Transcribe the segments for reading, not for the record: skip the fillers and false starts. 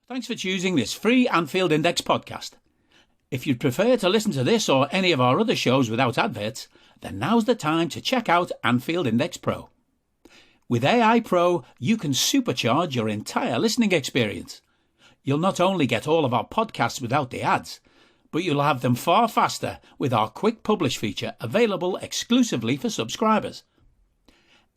Thanks for choosing this free Anfield Index podcast. If you'd prefer to listen to this or any of our other shows without adverts, then now's the time to check out Anfield Index Pro. With AI Pro, you can supercharge your entire listening experience. You'll not only get all of our podcasts without the ads, but you'll have them far faster with our Quick Publish feature available exclusively for subscribers.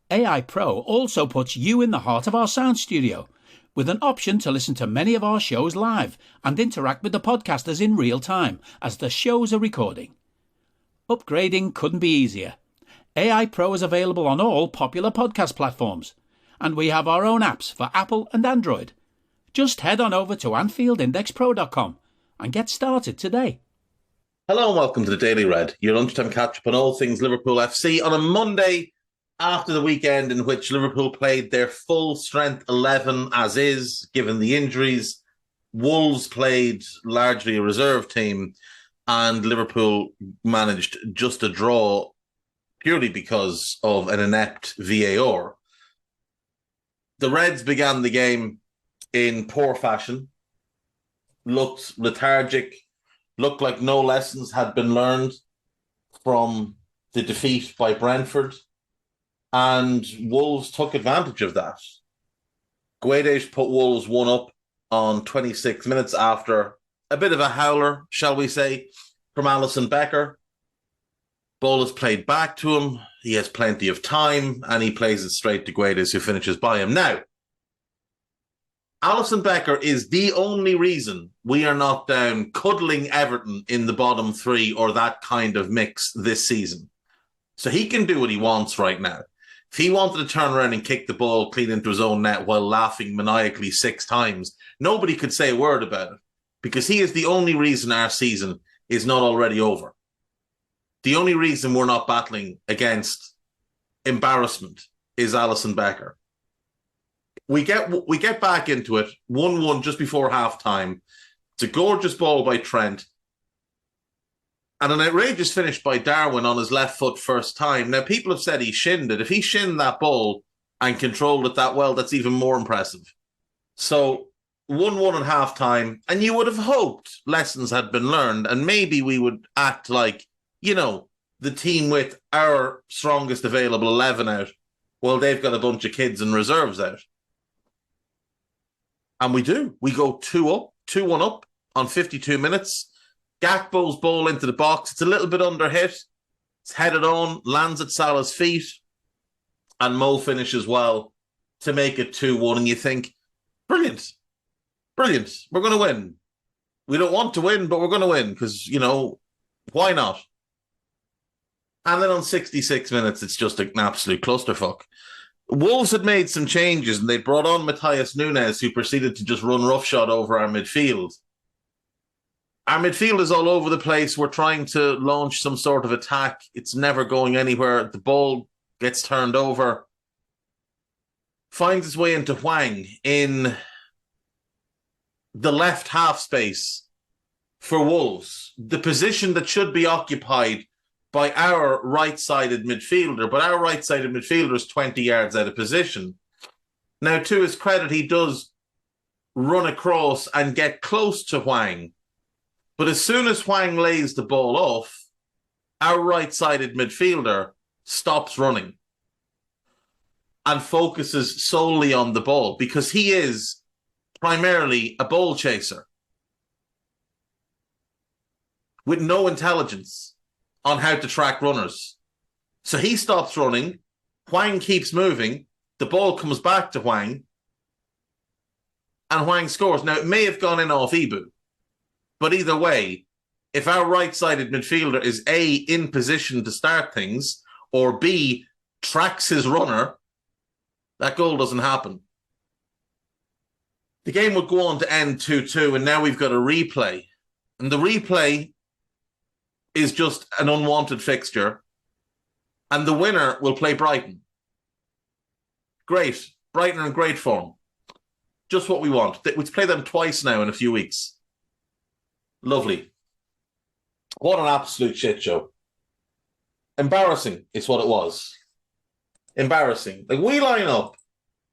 AI Pro also puts you in the heart of our sound studio, with an option to listen to many of our shows live and interact with the podcasters in real time as the shows are recording. Upgrading couldn't be easier. AI Pro is available on all popular podcast platforms, and we have our own apps for Apple and Android. Just head on over to AnfieldIndexPro.com and get started today. Hello and welcome to the Daily Red, your lunchtime catch-up on all things Liverpool FC on a Monday after the weekend in which Liverpool played their full-strength 11 as is, given the injuries. Wolves played largely a reserve team, and Liverpool managed just a draw purely because of an inept VAR. The Reds began the game in poor fashion, looked lethargic, looked like no lessons had been learned from the defeat by Brentford. And Wolves took advantage of that. Guedes put Wolves 1-up on 26 minutes after a bit of a howler, shall we say, from Alisson Becker. Ball is played back to him. He has plenty of time, and he plays it straight to Guedes, who finishes by him. Now, Alisson Becker is the only reason we are not down cuddling Everton in the bottom three or that kind of mix this season. So he can do what he wants right now. If he wanted to turn around and kick the ball clean into his own net while laughing maniacally 6 times, nobody could say a word about it, because he is the only reason our season is not already over. The only reason we're not battling against embarrassment is Alisson Becker. We get back into it, 1-1 just before half-time. It's a gorgeous ball by Trent, and an outrageous finish by Darwin on his left foot first time. Now, people have said he shinned it. If he shinned that ball and controlled it that well, that's even more impressive. So 1-1 at half-time, and you would have hoped lessons had been learned, and maybe we would act like, the team with our strongest available 11 out, well, they've got a bunch of kids and reserves out. And we do. We go 2-1 up on 52 minutes. Gakpo's ball into the box. It's a little bit under hit. It's headed on, lands at Salah's feet, and Mo finishes well to make it 2-1. And you think, brilliant. We're going to win. We don't want to win, but we're going to win because, why not? And then on 66 minutes, it's just an absolute clusterfuck. Wolves had made some changes, and they brought on Matthias Nunes, who proceeded to just run roughshod over our midfield. Our midfield is all over the place. We're trying to launch some sort of attack. It's never going anywhere. The ball gets turned over. Finds its way into Hwang in the left half space for Wolves. The position that should be occupied by our right-sided midfielder, but our right-sided midfielder is 20 yards out of position. Now, to his credit, he does run across and get close to Hwang. But as soon as Hwang lays the ball off, our right-sided midfielder stops running and focuses solely on the ball because he is primarily a ball chaser with no intelligence on how to track runners. So he stops running, Hwang keeps moving, the ball comes back to Hwang, and Hwang scores. Now, it may have gone in off Ibu, but either way, if our right-sided midfielder is A, in position to start things, or B, tracks his runner, that goal doesn't happen. The game would go on to end 2-2, and now we've got a replay. And the replay is just an unwanted fixture, and the winner will play Brighton. Great. Brighton are in great form. Just what we want. We play them twice now in a few weeks. Lovely. What an absolute shit show. Embarrassing is what it was. Embarrassing. Like, we line up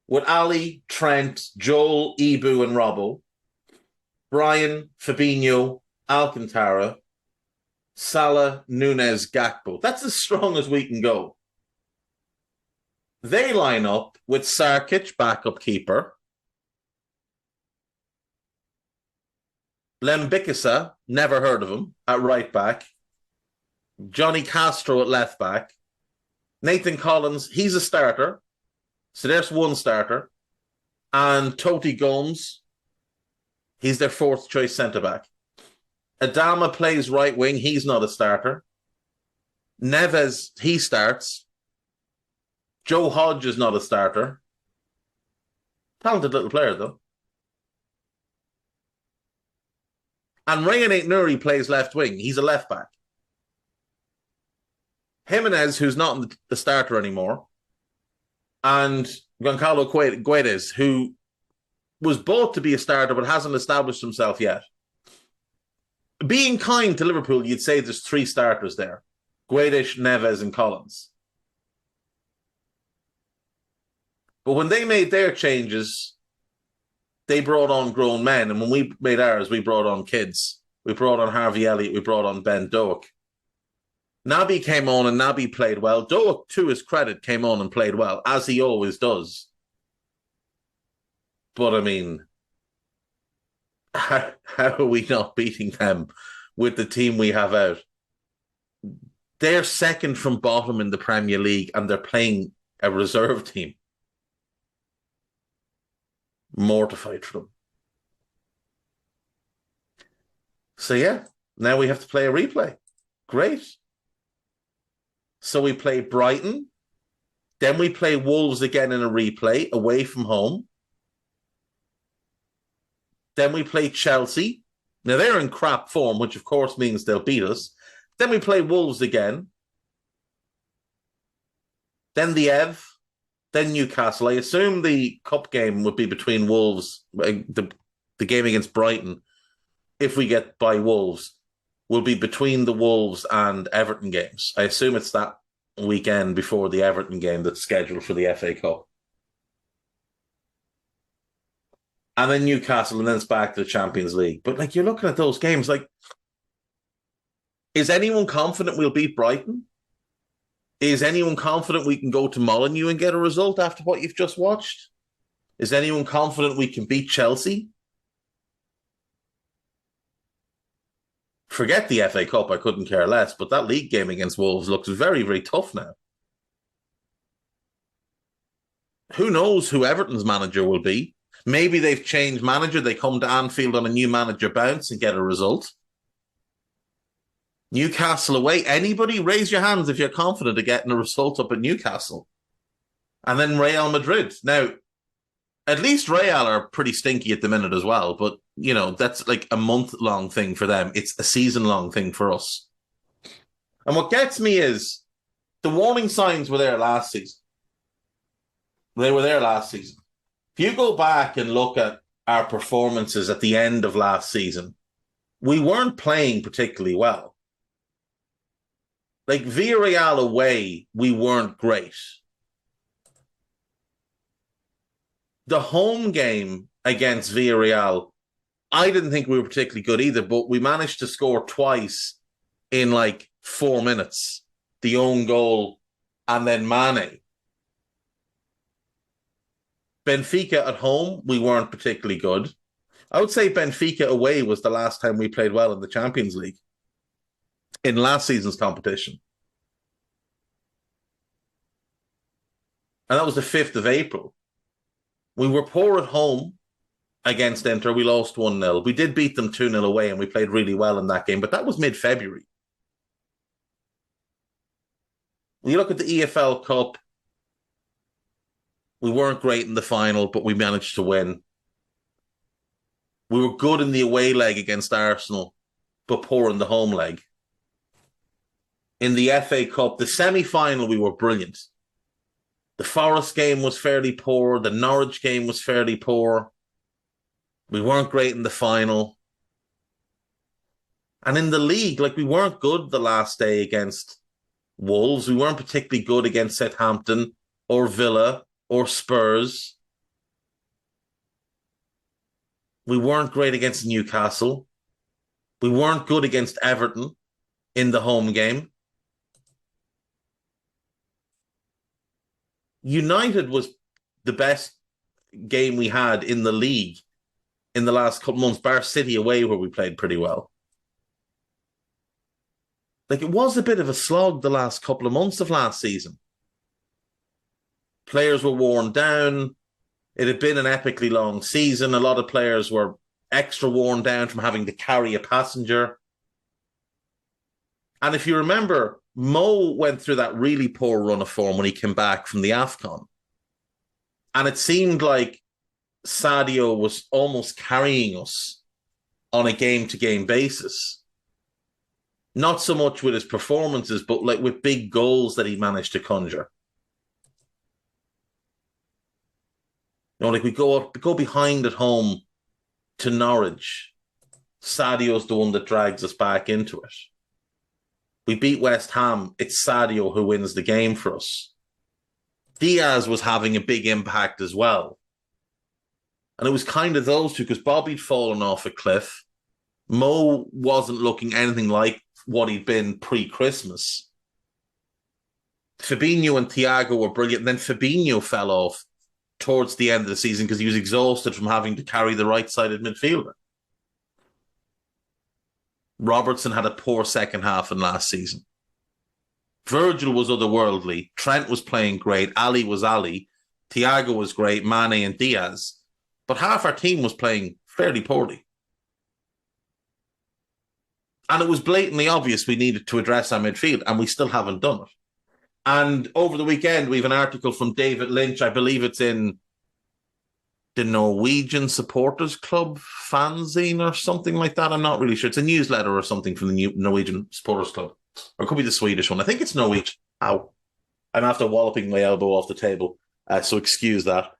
with Ali, Trent, Joel, Ibu, and Robbo. Brian, Fabinho, Alcantara, Salah, Nunez, Gakpo. That's as strong as we can go. They line up with Sarkic, backup keeper, Lembikisa, never heard of him, at right back, Johnny Castro at left back, Nathan Collins, he's a starter, so there's one starter, and Toti Gomes, he's their fourth choice centre back. Adama plays right wing, he's not a starter. Neves, he starts. Joe Hodge is not a starter. Talented little player, though. And Rayan Aït-Nouri plays left wing. He's a left back. Jimenez, who's not the starter anymore, and Goncalo Guedes, who was bought to be a starter but hasn't established himself yet. Being kind to Liverpool, you'd say there's three starters there. Guedes, Neves, and Collins. But when they made their changes, they brought on grown men. And when we made ours, we brought on kids. We brought on Harvey Elliott. We brought on Ben Doak. Naby came on and Naby played well. Doak, to his credit, came on and played well, as he always does. But, I mean, how are we not beating them with the team we have out? They're second from bottom in the Premier League and they're playing a reserve team. Mortified for them. So, yeah, now we have to play a replay. Great. So we play Brighton. Then we play Wolves again in a replay away from home. Then we play Chelsea. Now, they're in crap form, which of course means they'll beat us. Then we play Wolves again. Then the Ev. Then Newcastle. I assume the cup game would be between Wolves, the game against Brighton, if we get by Wolves, will be between the Wolves and Everton games. I assume it's that weekend before the Everton game that's scheduled for the FA Cup. And then Newcastle, and then it's back to the Champions League. But, like, you're looking at those games, like, is anyone confident we'll beat Brighton? Is anyone confident we can go to Molineux and get a result after what you've just watched? Is anyone confident we can beat Chelsea? Forget the FA Cup, I couldn't care less, but that league game against Wolves looks very, very tough now. Who knows who Everton's manager will be? Maybe they've changed manager, they come to Anfield on a new manager bounce and get a result. Newcastle away. Anybody raise your hands if you're confident of getting a result up at Newcastle. And then Real Madrid. Now, at least Real are pretty stinky at the minute as well, but, you know, that's like a month-long thing for them. It's a season-long thing for us. And what gets me is the warning signs were there last season. They were there last season. If you go back and look at our performances at the end of last season, we weren't playing particularly well. Like, Villarreal away, we weren't great. The home game against Villarreal, I didn't think we were particularly good either, but we managed to score twice in like 4 minutes. The own goal and then Mane. Benfica at home, we weren't particularly good. I would say Benfica away was the last time we played well in the Champions League in last season's competition. And that was the 5th of April. We were poor at home against Inter. We lost 1-0. We did beat them 2-0 away and we played really well in that game, but that was mid-February. When you look at the EFL Cup, we weren't great in the final, but we managed to win. We were good in the away leg against Arsenal, but poor in the home leg. In the FA Cup, the semi-final, we were brilliant. The Forest game was fairly poor. The Norwich game was fairly poor. We weren't great in the final. And in the league, like, we weren't good the last day against Wolves. We weren't particularly good against Southampton or Villa or Spurs. We weren't great against Newcastle. We weren't good against Everton in the home game. United was the best game we had in the league in the last couple months, bar City away where we played pretty well. Like, it was a bit of a slog the last couple of months of last season. Players were worn down. It had been an epically long season. A lot of players were extra worn down from having to carry a passenger. And if you remember, Mo went through that really poor run of form when he came back from the AFCON. And it seemed like Sadio was almost carrying us on a game-to-game basis. Not so much with his performances, but like with big goals that he managed to conjure. You know, like we go behind at home to Norwich. Sadio's the one that drags us back into it. We beat West Ham. It's Sadio who wins the game for us. Diaz was having a big impact as well. And it was kind of those two, because Bobby'd fallen off a cliff. Mo wasn't looking anything like what he'd been pre-Christmas. Fabinho and Thiago were brilliant. And then Fabinho fell off towards the end of the season because he was exhausted from having to carry the right-sided midfielder. Robertson had a poor second half in last season. Virgil was otherworldly. Trent was playing great. Ali was Ali. Thiago was great. Mane and Diaz. But half our team was playing fairly poorly. And it was blatantly obvious we needed to address our midfield, and we still haven't done it. And over the weekend, we have an article from David Lynch. I believe it's in the Norwegian Supporters Club fanzine or something like that. I'm not really sure. It's a newsletter or something from the Norwegian Supporters Club. Or it could be the Swedish one. I think it's Norwegian. Ow. I'm after walloping my elbow off the table. So excuse that.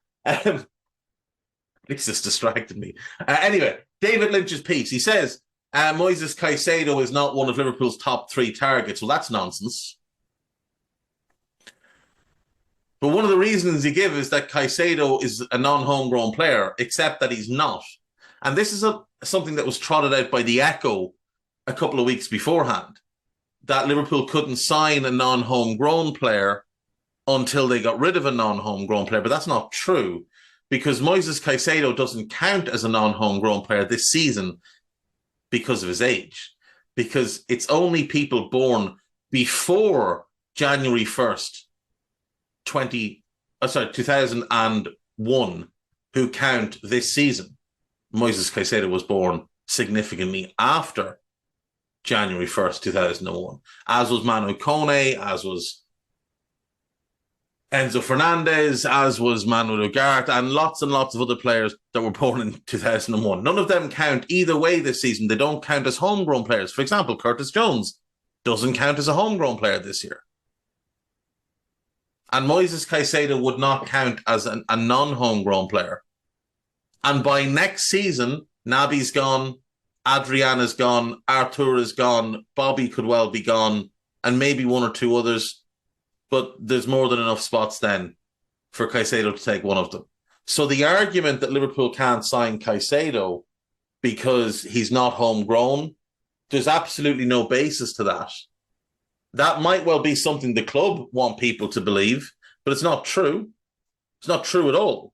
This just distracted me. Anyway, David Lynch's piece. He says, Moises Caicedo is not one of Liverpool's top 3 targets. Well, that's nonsense. But one of the reasons he gives is that Caicedo is a non-homegrown player, except that he's not. And this is something that was trotted out by the Echo a couple of weeks beforehand, that Liverpool couldn't sign a non-homegrown player until they got rid of a non-homegrown player. But that's not true, because Moises Caicedo doesn't count as a non-homegrown player this season because of his age. Because it's only people born before January 1st, 2001 who count this season. Moises Caicedo was born significantly after January 1st, 2001, as was Manu Kone, as was Enzo Fernandez, as was Manuel Ugarte, and lots of other players that were born in 2001. None of them count either way this season. They don't count as homegrown players. For example, Curtis Jones doesn't count as a homegrown player this year. And Moises Caicedo would not count as a non-homegrown player. And by next season, Naby's gone, Adriana's gone, Artur is gone, Bobby could well be gone, and maybe one or two others. But there's more than enough spots then for Caicedo to take one of them. So the argument that Liverpool can't sign Caicedo because he's not homegrown, there's absolutely no basis to that. That might well be something the club want people to believe, but it's not true. It's not true at all.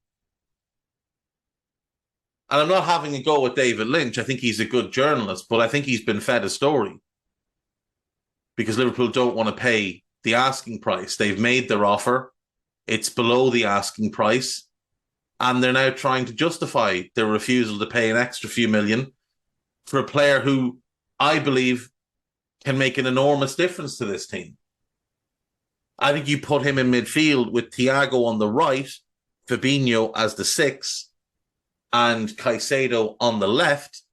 And I'm not having a go with David Lynch. I think he's a good journalist, but I think he's been fed a story because Liverpool don't want to pay the asking price. They've made their offer. It's below the asking price. And they're now trying to justify their refusal to pay an extra few million for a player who I believe can make an enormous difference to this team. I think you put him in midfield with Thiago on the right, Fabinho as the 6, and Caicedo on the left.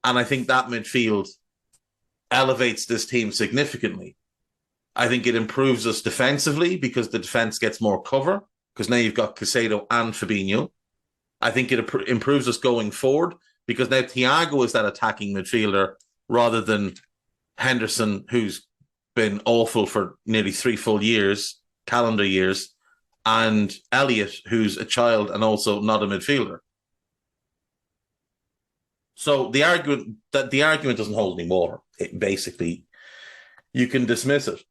And I think that midfield elevates this team significantly. I think it improves us defensively because the defense gets more cover because now you've got Caicedo and Fabinho. I think it improves us going forward because now Thiago is that attacking midfielder rather than Henderson, who's been awful for nearly 3 full years, calendar years, and Elliott, who's a child and also not a midfielder. So the argument doesn't hold any water. Basically, you can dismiss it.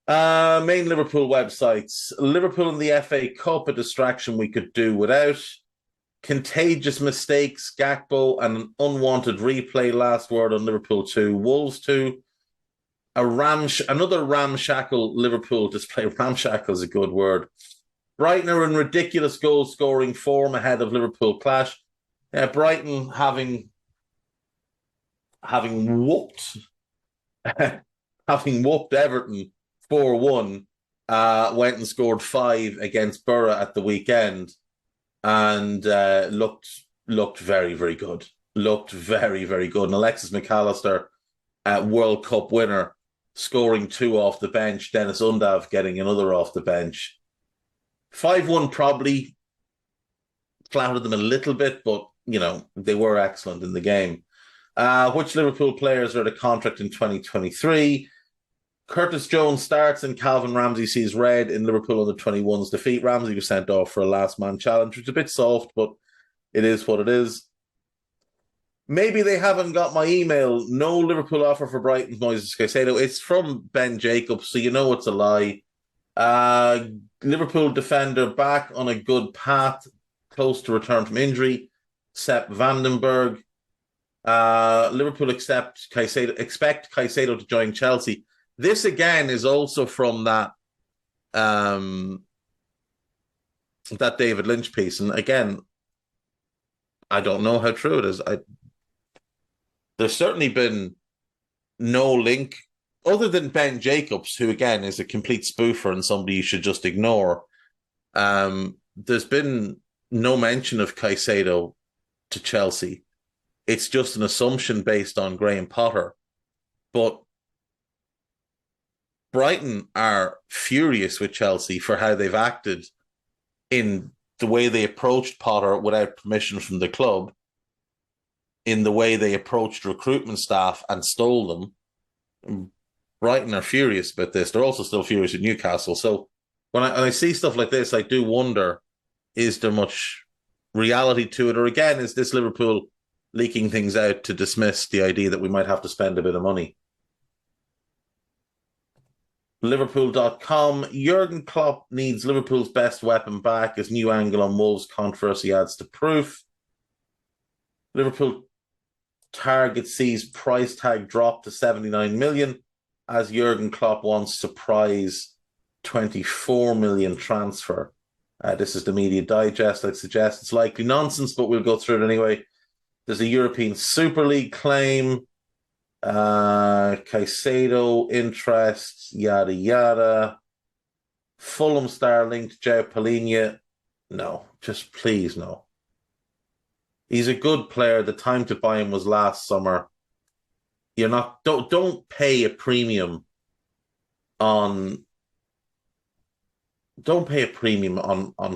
Main Liverpool websites. Liverpool in the FA Cup, a distraction we could do without. Contagious mistakes, Gakpo, and an unwanted replay. Last word on Liverpool 2, Wolves 2. Another ramshackle Liverpool display. Ramshackle is a good word. Brighton are in ridiculous goal-scoring form ahead of Liverpool clash. Brighton having whooped having whooped Everton 4-1, went and scored 5 against Borough at the weekend, and looked very, very good. Looked very, very good. And Alexis McAllister, World Cup winner, scoring 2 off the bench. Dennis Undav getting another off the bench. 5-1 probably flattered them a little bit, but, they were excellent in the game. Which Liverpool players are the contract in 2023? Curtis Jones starts and Calvin Ramsey sees red in Liverpool under 21's defeat. Ramsey was sent off for a last man challenge, which is a bit soft, but it is what it is. Maybe they haven't got my email. No Liverpool offer for Brighton's Moises Caicedo. It's from Ben Jacobs, so you know it's a lie. Liverpool defender back on a good path, close to return from injury. Sepp Vandenberg. Liverpool expect Caicedo to join Chelsea. This again is also from that David Lynch piece, and again, I don't know how true it is. There's certainly been no link other than Ben Jacobs, who again is a complete spoofer and somebody you should just ignore. There's been no mention of Caicedo to Chelsea. It's just an assumption based on Graham Potter. But Brighton are furious with Chelsea for how they've acted in the way they approached Potter without permission from the club, in the way they approached recruitment staff and stole them. Brighton are furious about this. They're also still furious with Newcastle. So when I see stuff like this, I do wonder, is there much reality to it? Or again, is this Liverpool leaking things out to dismiss the idea that we might have to spend a bit of money? Liverpool.com. Jurgen Klopp needs Liverpool's best weapon back as new angle on Wolves controversy adds to proof. Liverpool target sees price tag drop to 79 million as Jurgen Klopp wants surprise 24 million transfer. This is the Media Digest. I'd suggest it's likely nonsense, but we'll go through it anyway. There's a European Super League claim. Caicedo interest, yada yada. Fulham star linked João Palhinha. No, just please no. He's a good player. The time to buy him was last summer. Don't pay a premium on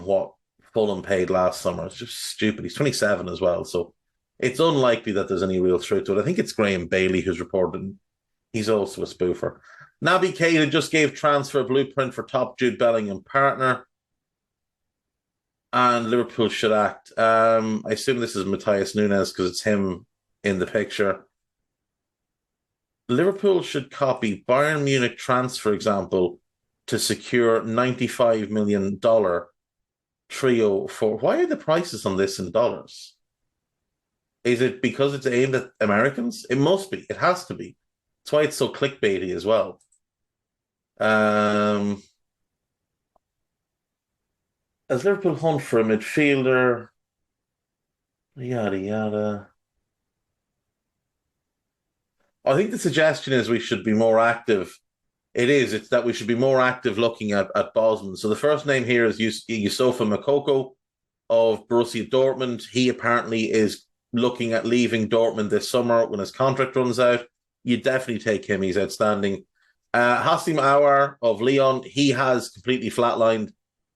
what Fulham paid last summer. It's just stupid. He's 27 as well, so it's unlikely that there's any real truth to it. I think it's Graham Bailey who's reported. He's also a spoofer. Naby Keita just gave transfer blueprint for top Jude Bellingham partner. And Liverpool should act. I assume this is Matthias Nunes because it's him in the picture. Liverpool should copy Bayern Munich transfer example to secure $95 million trio for... Why are the prices on this in dollars? Is it because it's aimed at Americans? It must be. It has to be. That's why it's so clickbaity as well. As Liverpool hunt for a midfielder, yada yada. I think the suggestion is we should be more active. It's that we should be more active looking at Bosman. So the first name here is Yusufa Moukoko of Borussia Dortmund. He apparently is looking at leaving Dortmund this summer when his contract runs out. You definitely take him. He's outstanding. Hassim Aouar of Lyon. He has completely flatlined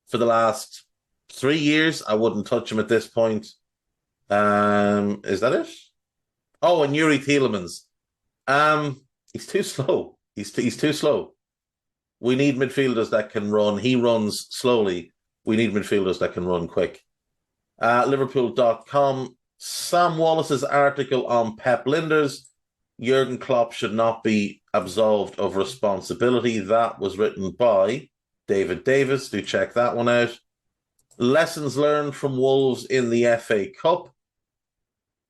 for the last 3 years. I wouldn't touch him at this point. Is that it? Oh, and Yuri Tielemans. He's too slow. He's too slow. We need midfielders that can run. He runs slowly. We need midfielders that can run quick. Liverpool.com. Sam Wallace's article on Pep Linders, Jurgen Klopp should not be absolved of responsibility. That was written by David Davis. Do check that one out. Lessons learned from Wolves in the FA Cup,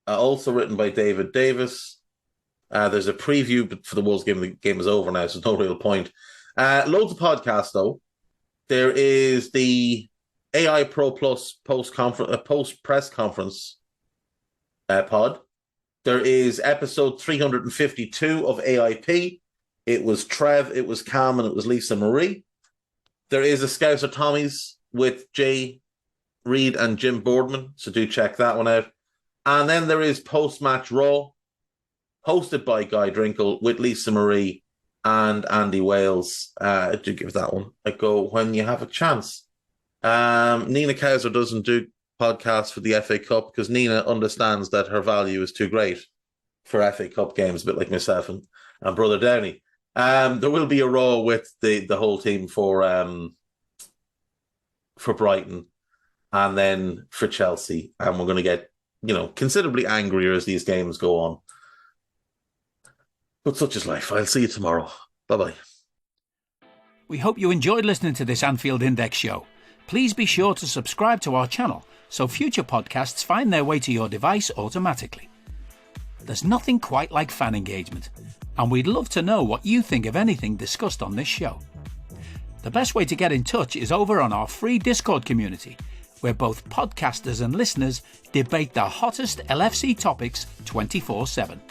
also written by David Davis. There's a preview for the Wolves game. The game is over now, so there's no real point. Loads of podcasts, though. There is the AI Pro Plus post-press conference pod. There is episode 352 of AIP. It was Trev, it was Cam, and it was Lisa Marie. There is a Scouser Tommies with Jay Reid and Jim Boardman, so do check that one out. And then there is Post-Match Raw, hosted by Guy Drinkle with Lisa Marie and Andy Wales. Do give that one a go when you have a chance. Nina Kauser doesn't do podcasts for the FA Cup because Nina understands that her value is too great for FA Cup games, a bit like myself and Brother Downey. There will be a Raw with the whole team for Brighton and then for Chelsea, and we're going to get considerably angrier as these games go on. But such is life. I'll see you tomorrow. Bye-bye. We hope you enjoyed listening to this Anfield Index show. Please be sure to subscribe to our channel so future podcasts find their way to your device automatically. There's nothing quite like fan engagement, and we'd love to know what you think of anything discussed on this show. The best way to get in touch is over on our free Discord community, where both podcasters and listeners debate the hottest LFC topics 24/7.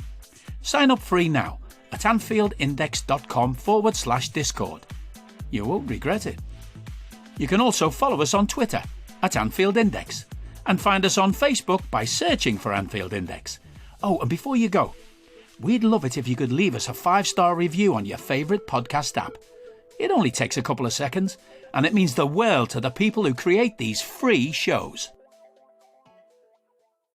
Sign up free now at AnfieldIndex.com/Discord. You won't regret it. You can also follow us on Twitter at Anfield Index and find us on Facebook by searching for Anfield Index. Oh, and before you go, we'd love it if you could leave us a 5-star review on your favourite podcast app. It only takes a couple of seconds, and it means the world to the people who create these free shows.